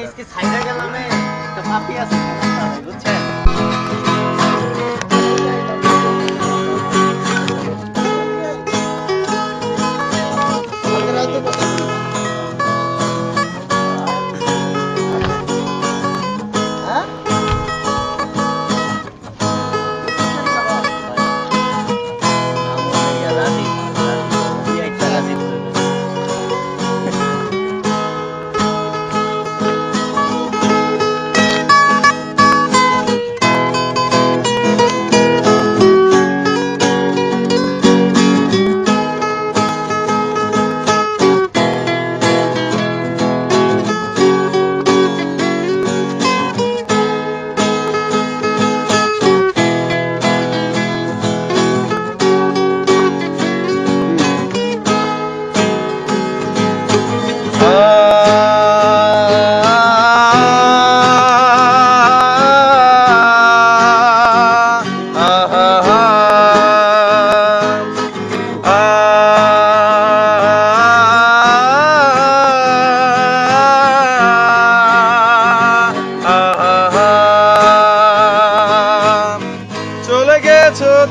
इसकी साइड गেলাম তো পাপি আছে বুঝছেন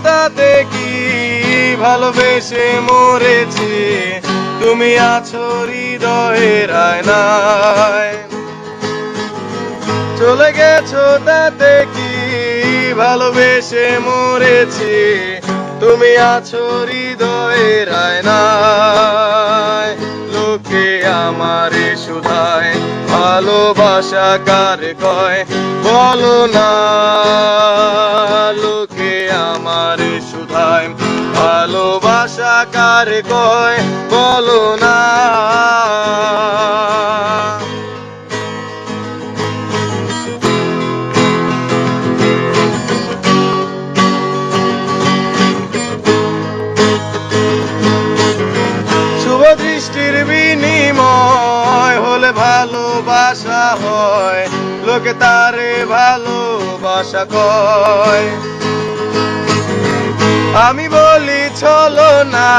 তাতে কি ভালোবেসে মরেছি তুমি আছো হৃদয়ের আয়নায় চলে গেছো তাতে কি ভালোবেসে মরেছি তুমি আছো হৃদয়ের আয়নায় লোকে আমারে শুধায় ভালোবাসা কার কয় বলো না লোকে আমারে শুধায় ভালোবাসা কার কয় বলো না শুভ দৃষ্টির বিনিময় হলে ভালোবাসা হয় লোকে তারে ভালোবাসা কয় আমি বলি চলো না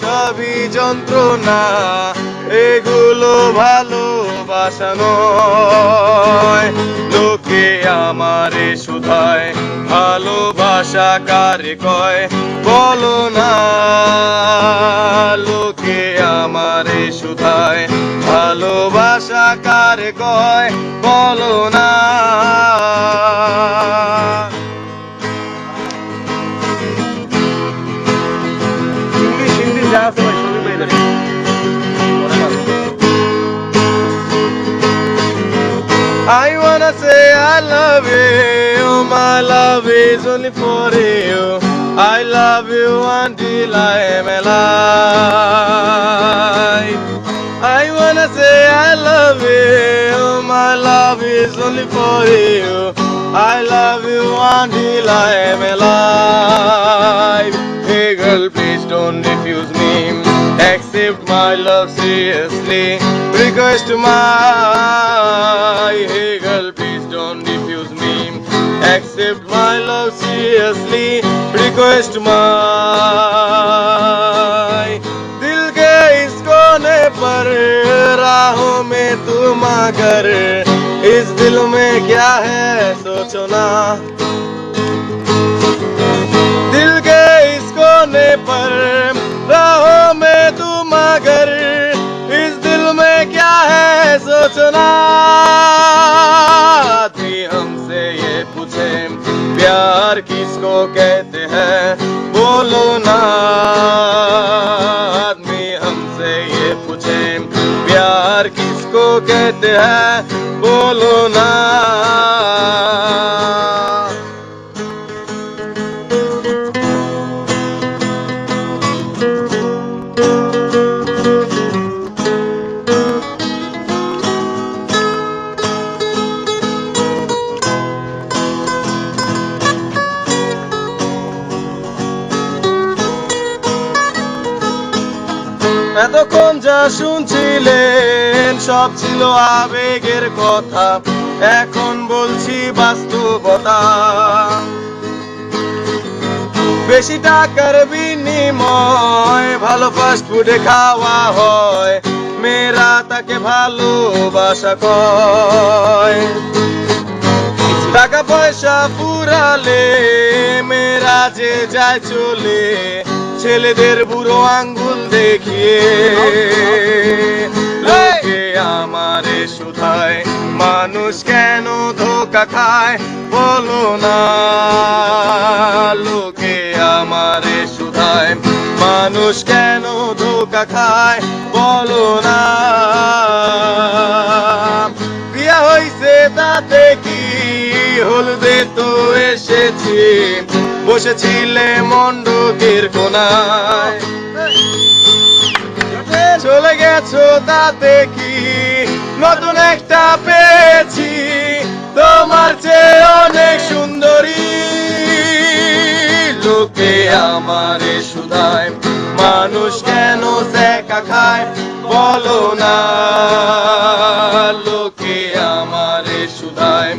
সবই যন্ত্রণা এগুলো ভালোবাসা নয় লোকে আমারে শুধায় ভালোবাসা কারে কয় বলো না লোকে আমারে শুধায় ভালোবাসা কারে কয় বলো না I wanna say I love you, my love is only for you. I love you until I am alive. I wanna say I love you, my love is only for you. I love you until I am alive. Hey girl, please don't refuse me. Accept my love seriously. Request my hey girl, please don't refuse me. Accept my love seriously. Request my दिल के इस कोने पर राहों में तुम आकर इस दिल में क्या है सोचो ना दिल के इस कोने पर राहों में तुम आकर इस दिल में क्या है सोचो ना आदमी हमसे ये पूछे प्यार किसको कहते हैं बोलो ना आदमी हमसे ये पूछे प्यार किसको कहते हैं बोलो ना এতক্ষণ যা শুনছিলেন সব ছিল আবেগের কথা এখন বলছি বাস্তবতা বেশি টাকার বিনিময় ভালো ফাস্ট ফুডে খাওয়া হয় মেয়েরা তাকে ভালোবাসা কয়। টাকা পয়সা ফুরালে মেয়েরা যে যায় চলে, ছেলেদের বুড়ো আঙ্গুল দেখিয়ে। লোকে আমারে শুধায় মানুষ কেন ধোকা খায় বলো না। লোকে আমারে শুধায় মানুষ কেন ধোকা খায় বলো না। বিয়া হইছে তাতে কি, হলদে তো এসেছি, বসেছিলে মণ্ডপের কোনায়। চলে গেছো তাতে কি, নতুন একটা পেয়েছি, তোমার চেয়ে অনেক সুন্দরী। লোকে আমারে শুধায় মানুষ কেন সেকা খায় বলো না। লোকে আমারে শুধায়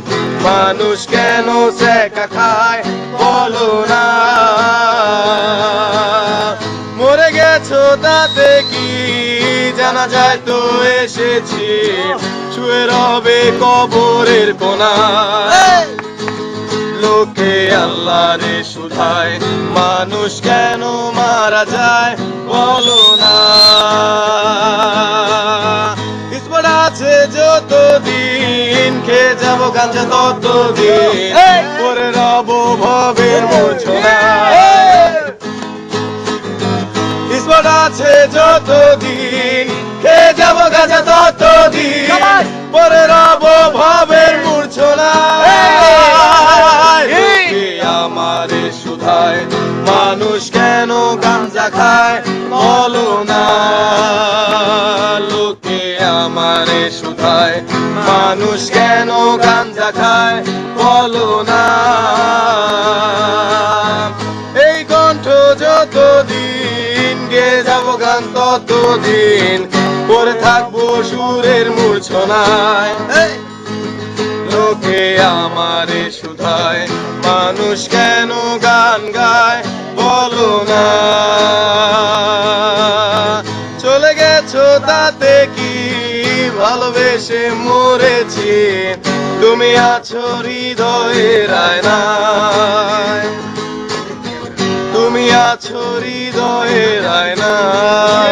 মানুষ কেন সেকা খায় বলো না। মরে গেছো তাতে কি, জানা যায় তো এসেছি, শুয়ে রবে কবরের কোনায়। লোকে আল্লাহরে শুধায় মানুষ কেন মারা যায় বলো না। ইসমত আছে যতদিন, খেয়ে যাবো গাঞ্জা ততদিন, পরে রব ভবের মূর্ছনা। ইসমত আছে যতদিন, খেয়ে যাবো গাঞ্জা ততদিন, পরে রব ভবের মূর্ছনা। আমারে শুধায় মানুষ কেন গাঞ্জা খায় বলো না। লোকে আমারে শুধায় মানুষ কেন গাঞ্জা খায় বলো না। এই কণ্ঠ যতদিন, গে যাবো গান ততদিন, করে থাকবো সুরের মূর্ছনায়। লোকে আমারে শুধায় মানুষ কেন গান গায় বলো না। চলে গেছো তাতে কি, ভালোবেসে মরেছি, তুমি আছো হৃদয়ের আয়নায়। তুমি আছো হৃদয়ের আয়নায়।